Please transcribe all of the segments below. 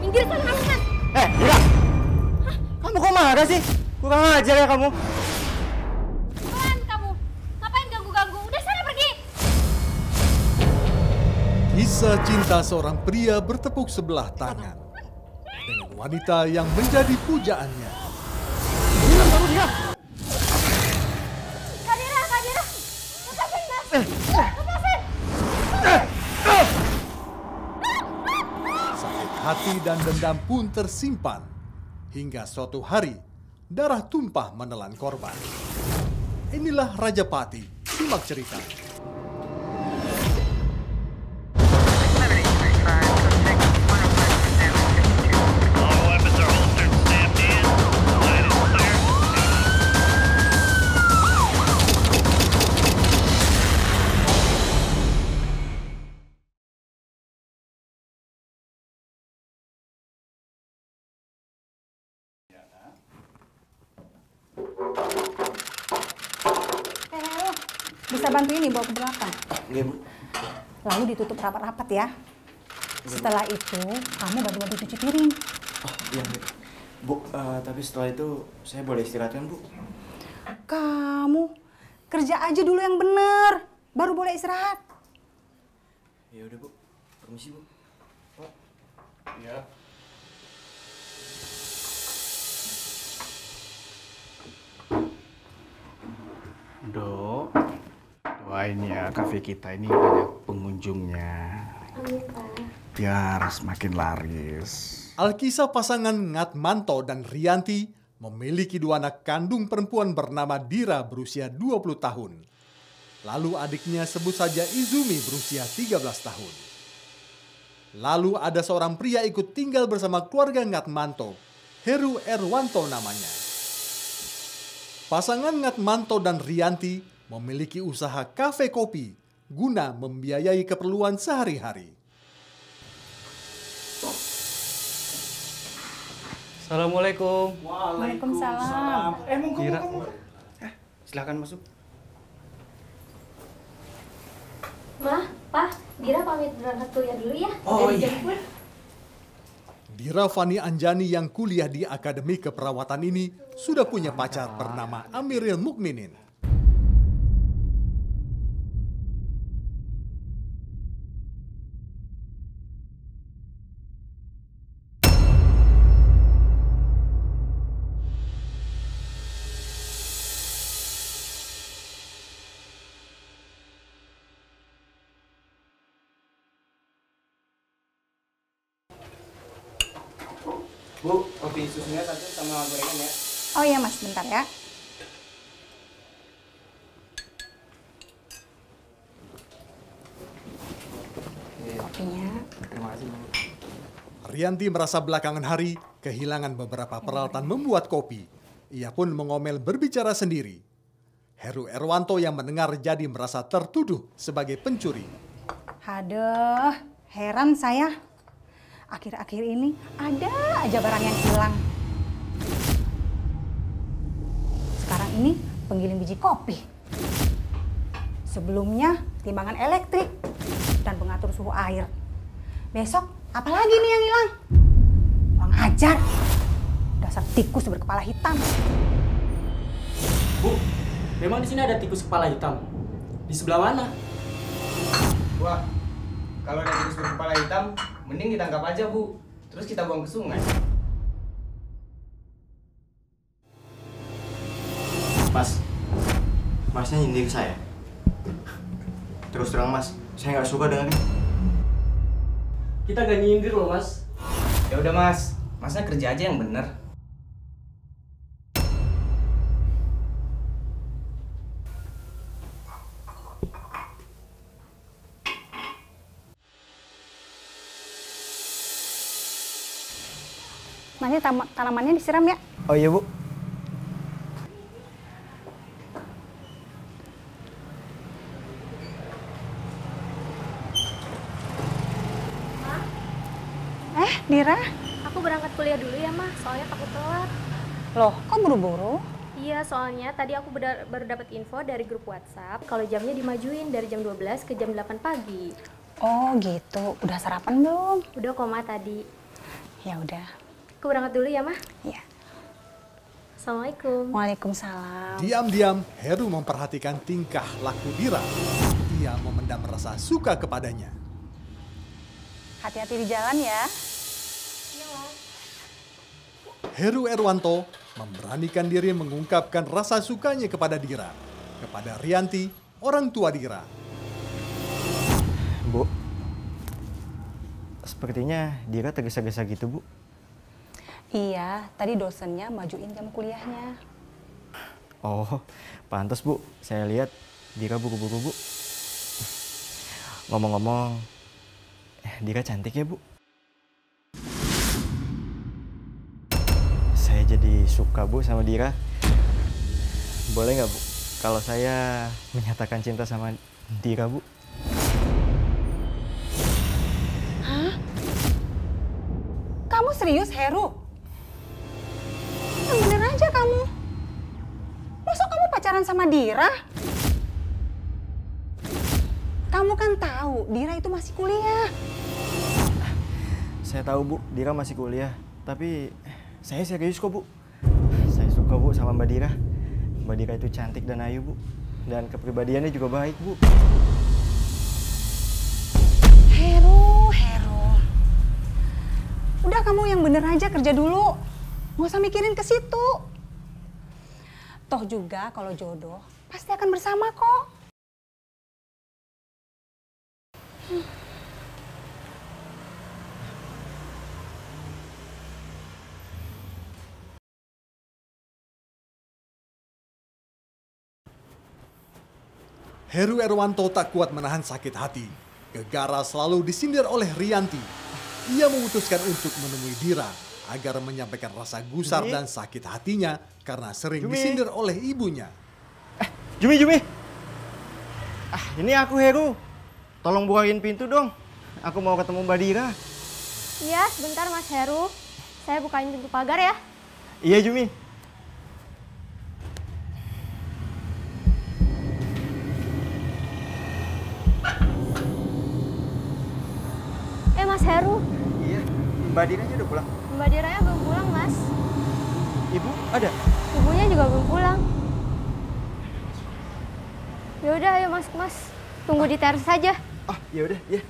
Minggir sana kamu, Mas. Ira! Kamu kok marah sih? Kurang ajar ya kamu. Apaan kamu? Ngapain ganggu-ganggu? Udah sana pergi. Kisah cinta seorang pria bertepuk sebelah tangan dengan wanita yang menjadi pujaannya. Ira, kamu Ira! Kak Dira. Lepasin, Mas. Lepasin. Sakit hati dan dendam pun tersimpan hingga suatu hari darah tumpah menelan korban. Inilah Raja Pati. Simak cerita. All weapons are holstered, stamped in. Line is clear. Bisa bantu ini bawa ke belakang. Iya, Bu. Lalu ditutup rapat-rapat ya. Setelah itu, kamu bantu-bantu cuci piring. Oh, iya, Bu. Bu, tapi setelah itu saya boleh istirahat kan, Bu? Kamu kerja aja dulu yang bener, baru boleh istirahat. Ya udah, Bu. Permisi, Bu. Pak. Ya. Dok, doain ya kafe kita ini banyak pengunjungnya. Biar semakin laris. Alkisah pasangan Ngatmanto dan Rianti memiliki dua anak kandung perempuan bernama Dira berusia 20 tahun. Lalu adiknya sebut saja Izumi berusia 13 tahun. Lalu ada seorang pria ikut tinggal bersama keluarga Ngatmanto, Heru Erwanto namanya. Pasangan Ngatmanto dan Rianti memiliki usaha kafe kopi guna membiayai keperluan sehari-hari. Assalamualaikum. Waalaikumsalam. Dira. Silakan masuk. Ma, Pa, Dira pamit berangkat kuliah dulu ya. Oh, Udah iya. dijemput. Dira Fani Anjani yang kuliah di Akademi Keperawatan ini sudah punya pacar bernama Amiril Mukminin. Bu, kopi susunya satu sama gorengan ya. Oh iya mas, bentar ya. Kopinya. Terima kasih, Bu. Rianti merasa belakangan hari kehilangan beberapa peralatan membuat kopi. Ia pun mengomel berbicara sendiri. Heru Erwanto yang mendengar jadi merasa tertuduh sebagai pencuri. Aduh, heran saya. Akhir-akhir ini ada aja barang yang hilang. Sekarang ini penggiling biji kopi. Sebelumnya timbangan elektrik dan pengatur suhu air. Besok apalagi nih yang hilang? Kurang ajar. Dasar tikus berkepala hitam. Bu, memang di sini ada tikus kepala hitam. Di sebelah mana? Wah, kalau ada tikus berkepala hitam, mending ditangkap aja, Bu. Terus kita buang ke sungai. Mas, Masnya nyindir saya. Terus terang, Mas, saya nggak suka dengannya. Kita gak nyindir loh, Mas. Ya udah, Mas. Masnya kerja aja yang bener. Nanti tanamannya disiram ya. Oh iya, Bu. Dira. Aku berangkat kuliah dulu ya, Ma. Soalnya takut telat. Loh, kok buru-buru? Iya, soalnya tadi aku baru dapat info dari grup WhatsApp kalau jamnya dimajuin dari jam 12 ke jam 8 pagi. Oh gitu, udah sarapan belum? Udah kok, Ma, tadi. Ya udah. Aku berangkat dulu ya, Mah. Ya. Assalamualaikum. Waalaikumsalam. Diam-diam, Heru memperhatikan tingkah laku Dira. Ia memendam rasa suka kepadanya. Hati-hati di jalan ya. Heru Erwanto memberanikan diri mengungkapkan rasa sukanya kepada Dira. Kepada Rianti, orang tua Dira. Bu, sepertinya Dira tergesa-gesa gitu, Bu. Iya, tadi dosennya majuin jam kuliahnya. Oh, pantas, Bu. Saya lihat Dira buru-buru, Bu. Ngomong-ngomong, Dira cantik ya, Bu? Saya jadi suka, Bu, sama Dira. Boleh nggak, Bu? Kalau saya menyatakan cinta sama Dira, Bu? Hah? Kamu serius, Heru? Yang bener aja kamu. Masa kamu pacaran sama Dira? Kamu kan tahu Dira itu masih kuliah. Saya tahu, Bu, Dira masih kuliah. Tapi saya serius kok, Bu. Saya suka, Bu, sama Mbak Dira. Mbak Dira itu cantik dan ayu, Bu. Dan kepribadiannya juga baik, Bu. Heru. Udah kamu yang bener aja kerja dulu. Nggak usah mikirin ke situ. Toh juga kalau jodoh pasti akan bersama kok. Heru Erwanto tak kuat menahan sakit hati. Gegara selalu disindir oleh Rianti. Ia memutuskan untuk menemui Dira agar menyampaikan rasa gusar dan sakit hatinya karena sering disindir oleh ibunya. Jumi. Ini aku, Heru. Tolong bukain pintu dong. Aku mau ketemu Mbak Dira. Iya, sebentar Mas Heru. Saya bukain pintu pagar ya. Iya, Jumi. Mas Heru. Iya, Mbak Diranya udah pulang. Mbak Diranya belum pulang, Mas. Ibu ada? Ibunya juga belum pulang. Ya udah, ayo masuk, Mas. Tunggu di teras saja. Ah, ya udah, ya.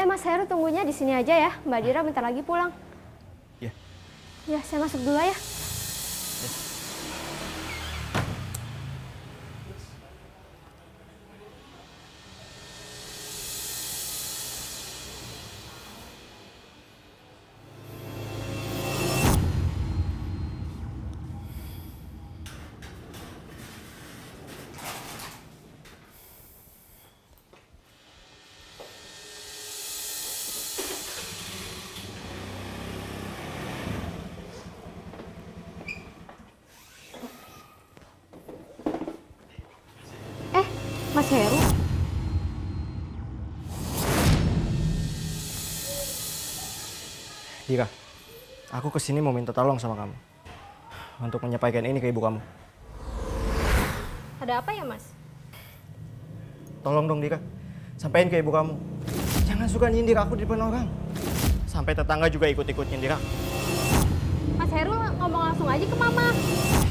Mas Heru tunggunya di sini aja ya. Mbak Dira bentar lagi pulang. Ya. Ya, saya masuk dulu ya. Mas Heru. Dira, aku kesini mau minta tolong sama kamu. Untuk menyampaikan ini ke ibu kamu. Ada apa ya, Mas? Tolong dong, Dira. Sampaikan ke ibu kamu. Jangan suka nyindir aku di depan orang. Sampai tetangga juga ikut-ikut nyindir aku. Mas Heru ngomong langsung aja ke Mama.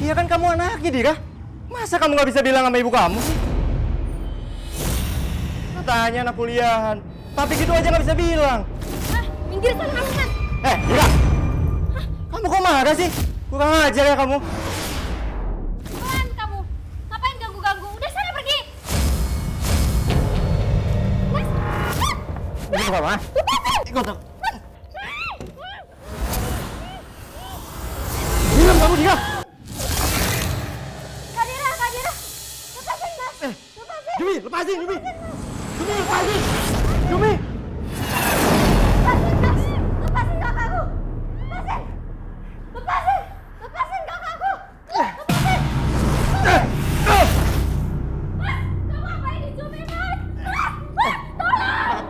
Iya kan kamu anaknya, Dira. Masa kamu nggak bisa bilang sama ibu kamu sih? Tanya anak kuliahan, tapi gitu aja nggak bisa bilang. Minggir sana kamu, Mas. Dira! Kamu kok marah sih? Kurang ajar ya kamu. Pelan kamu. Ngapain ganggu-ganggu? Udah sana pergi. Mas. Ini apa, Mas? Ikut. Diam kamu, Dira! Kak Dira. Lepasin, Mas. Lepasin. Jumi, lepasin, Jumi! Jumi, lepasin! Jumi! Lepasin, Mas. Lepasin kakakku. Lepasin. Lepasin kakakku. Lepasin. Mas, kamu ngapain di Jumi, Mas? Mas, tolong.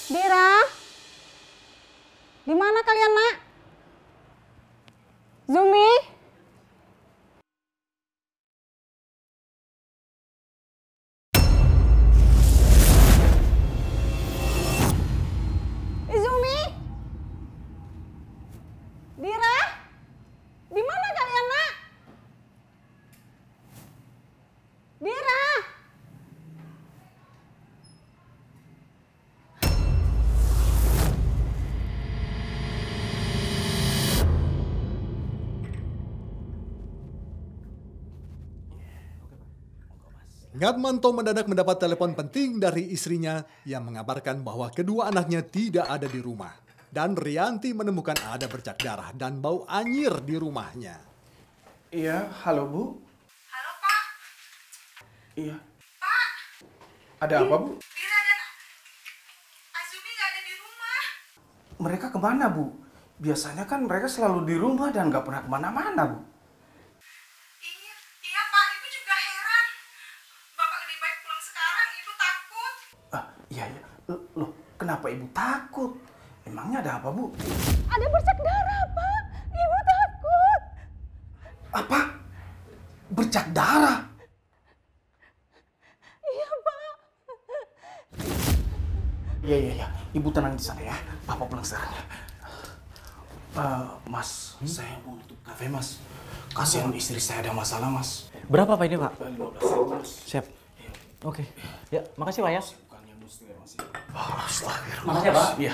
Dira, di mana kalian, Nak? Zumi? Izumi? Dira? Di mana kalian, Nak? Dira? Ngatmanto mendadak mendapat telepon penting dari istrinya yang mengabarkan bahwa kedua anaknya tidak ada di rumah. Dan Rianti menemukan ada bercak darah dan bau anyir di rumahnya. Iya, halo Bu. Halo Pak. Iya. Pak, Ada apa Bu? Dira dan Azumi nggak ada di rumah. Mereka kemana Bu? Biasanya kan mereka selalu di rumah dan nggak pernah kemana-mana Bu. Iya, iya Pak, Ibu juga heran. Bapak lebih baik pulang sekarang, Ibu takut. Iya. Loh, kenapa Ibu takut? Emangnya ada apa Bu? Ada bercak darah, Pak. Ibu takut. Apa? Bercak darah? Iya, Pak. Iya. Ibu tenang di sana ya. Papa pulang sekarang ya. Mas, saya mau tutup kafe Mas. Kasihan istri saya ada masalah Mas. Berapa Pak ini Pak? 15 Mas. Siap. Oke. Ya, makasih Pak ya. Bukannya muslim Mas. Astagfirullah. Makasih ya Pak. Iya.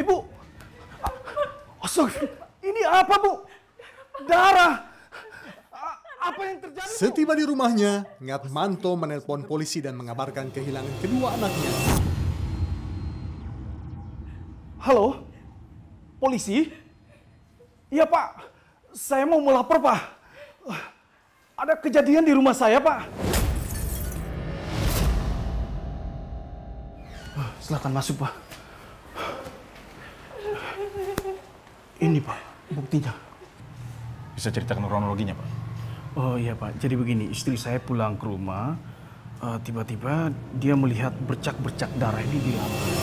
Ibu. Astagfirullah. Ini apa Bu? Darah. Apa yang terjadi? Setiba di rumahnya, Ngatmanto menelpon polisi dan mengabarkan kehilangan kedua anaknya. Halo? Polisi? Iya Pak, saya mau melapor Pak. Ada kejadian di rumah saya Pak. Silakan masuk Pak. Ini Pak, buktinya. Bisa ceritakan kronologinya, Pak? Oh iya Pak, jadi begini, istri saya pulang ke rumah, tiba-tiba dia melihat bercak-bercak darah ini di lantai.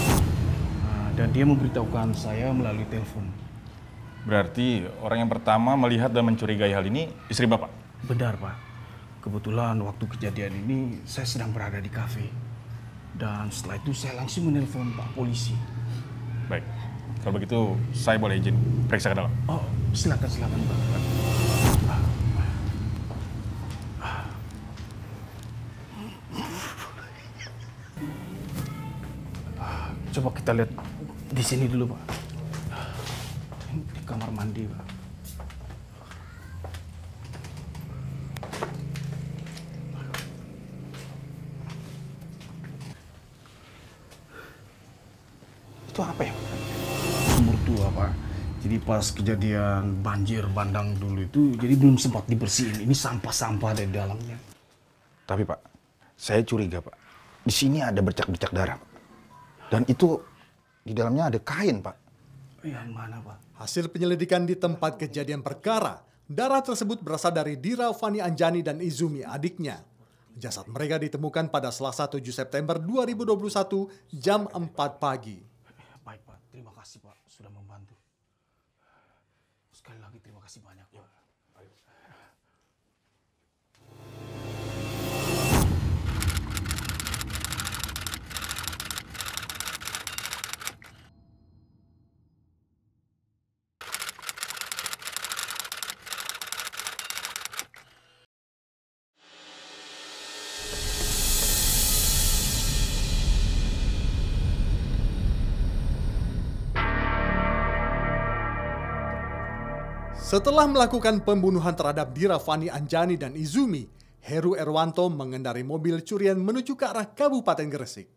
Dan dia memberitahukan saya melalui telepon. Berarti orang yang pertama melihat dan mencurigai hal ini istri Bapak? Benar Pak, kebetulan waktu kejadian ini saya sedang berada di kafe. Dan setelah itu saya langsung menelpon Pak polisi. Baik, kalau begitu saya boleh izin periksa ke dalam? Oh, silakan Pak. Coba kita lihat di sini dulu, Pak. Di kamar mandi, Pak. Itu apa ya? Sumur tua, Pak. Jadi pas kejadian banjir bandang dulu itu, jadi belum sempat dibersihin. Ini sampah-sampah dari dalamnya. Tapi Pak, saya curiga Pak. Di sini ada bercak-bercak darah, Pak. Dan itu di dalamnya ada kain, Pak. Yang mana, Pak? Hasil penyelidikan di tempat kejadian perkara, darah tersebut berasal dari Dira Fani Anjani dan Izumi, adiknya. Jasad mereka ditemukan pada Selasa 7 September 2021 jam 4 pagi. Baik, Pak. Terima kasih, Pak. Sudah membantu. Sekali lagi terima kasih banyak, Pak. Setelah melakukan pembunuhan terhadap Dira Fani Anjani dan Izumi, Heru Erwanto mengendarai mobil curian menuju ke arah Kabupaten Gresik.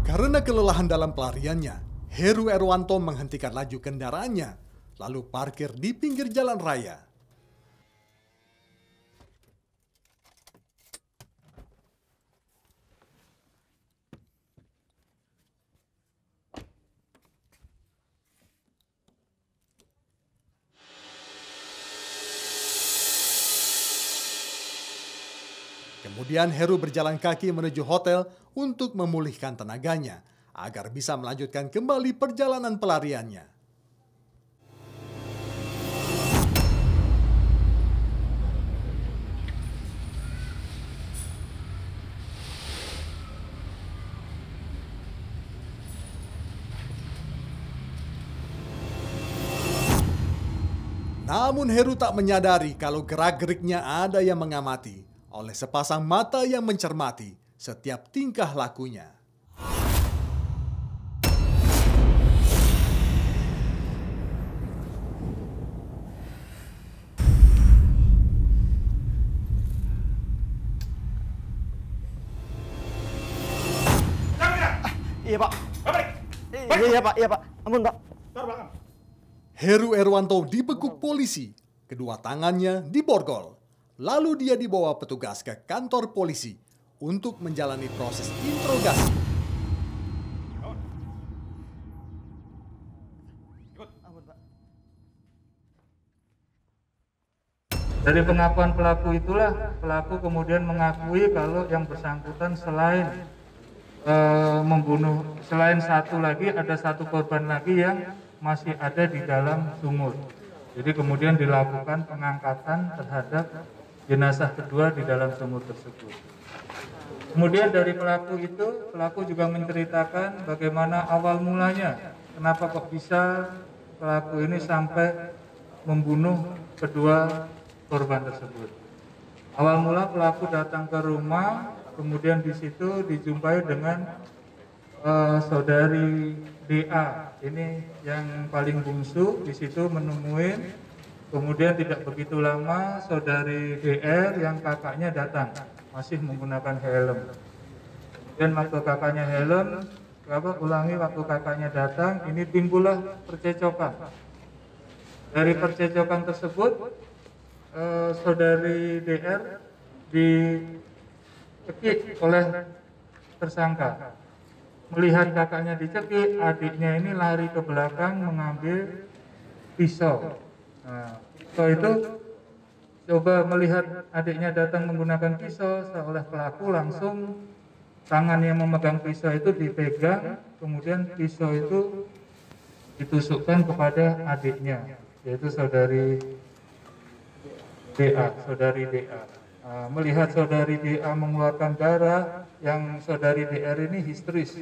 Karena kelelahan dalam pelariannya, Heru Erwanto menghentikan laju kendaraannya, lalu parkir di pinggir jalan raya. Kemudian Heru berjalan kaki menuju hotel untuk memulihkan tenaganya agar bisa melanjutkan kembali perjalanan pelariannya. Namun Heru tak menyadari kalau gerak-geriknya ada yang mengamati oleh sepasang mata yang mencermati setiap tingkah lakunya. Iya Pak. Iya Pak. Ampun Pak. Heru Erwanto dibekuk polisi, kedua tangannya diborgol. Lalu dia dibawa petugas ke kantor polisi untuk menjalani proses interogasi. Dari pengakuan pelaku itulah, pelaku kemudian mengakui kalau yang bersangkutan selain membunuh, selain satu lagi, ada satu korban lagi yang masih ada di dalam sumur. Jadi kemudian dilakukan pengangkatan terhadap jenazah kedua di dalam sumur tersebut. Kemudian dari pelaku itu, pelaku juga menceritakan bagaimana awal mulanya, kenapa kok bisa pelaku ini sampai membunuh kedua korban tersebut. Awal mula pelaku datang ke rumah, kemudian di situ dijumpai dengan saudari DA, ini yang paling bungsu, di situ menemuin. Kemudian tidak begitu lama saudari DR yang kakaknya datang, masih menggunakan helm. Dan waktu kakaknya helm, waktu kakaknya datang, ini timbullah percecokan. Dari percecokan tersebut, saudari DR dicekik oleh tersangka. Melihat kakaknya dicekik, adiknya ini lari ke belakang mengambil pisau. Nah, pisau itu coba melihat adiknya datang menggunakan pisau, seolah pelaku langsung tangan yang memegang pisau itu dipegang, kemudian pisau itu ditusukkan kepada adiknya, yaitu saudari DA. Melihat saudari DA mengeluarkan darah, yang saudari DR ini histeris.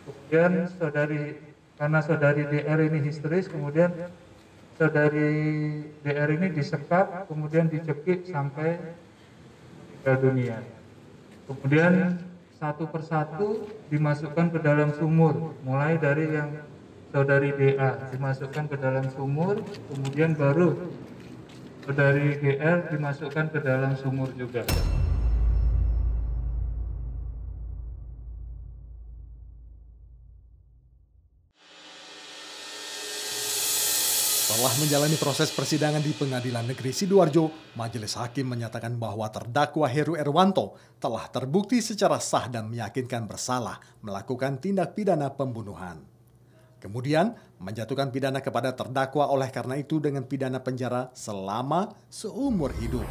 Kemudian karena saudari DR ini histeris, kemudian saudari DR ini disekap, kemudian dicekik sampai meninggal dunia. Kemudian satu persatu dimasukkan ke dalam sumur, mulai dari yang saudari DA dimasukkan ke dalam sumur, kemudian baru saudari GR dimasukkan ke dalam sumur juga. Setelah menjalani proses persidangan di Pengadilan Negeri Sidoarjo, Majelis Hakim menyatakan bahwa terdakwa Heru Erwanto telah terbukti secara sah dan meyakinkan bersalah melakukan tindak pidana pembunuhan. Kemudian, menjatuhkan pidana kepada terdakwa oleh karena itu dengan pidana penjara selama seumur hidup.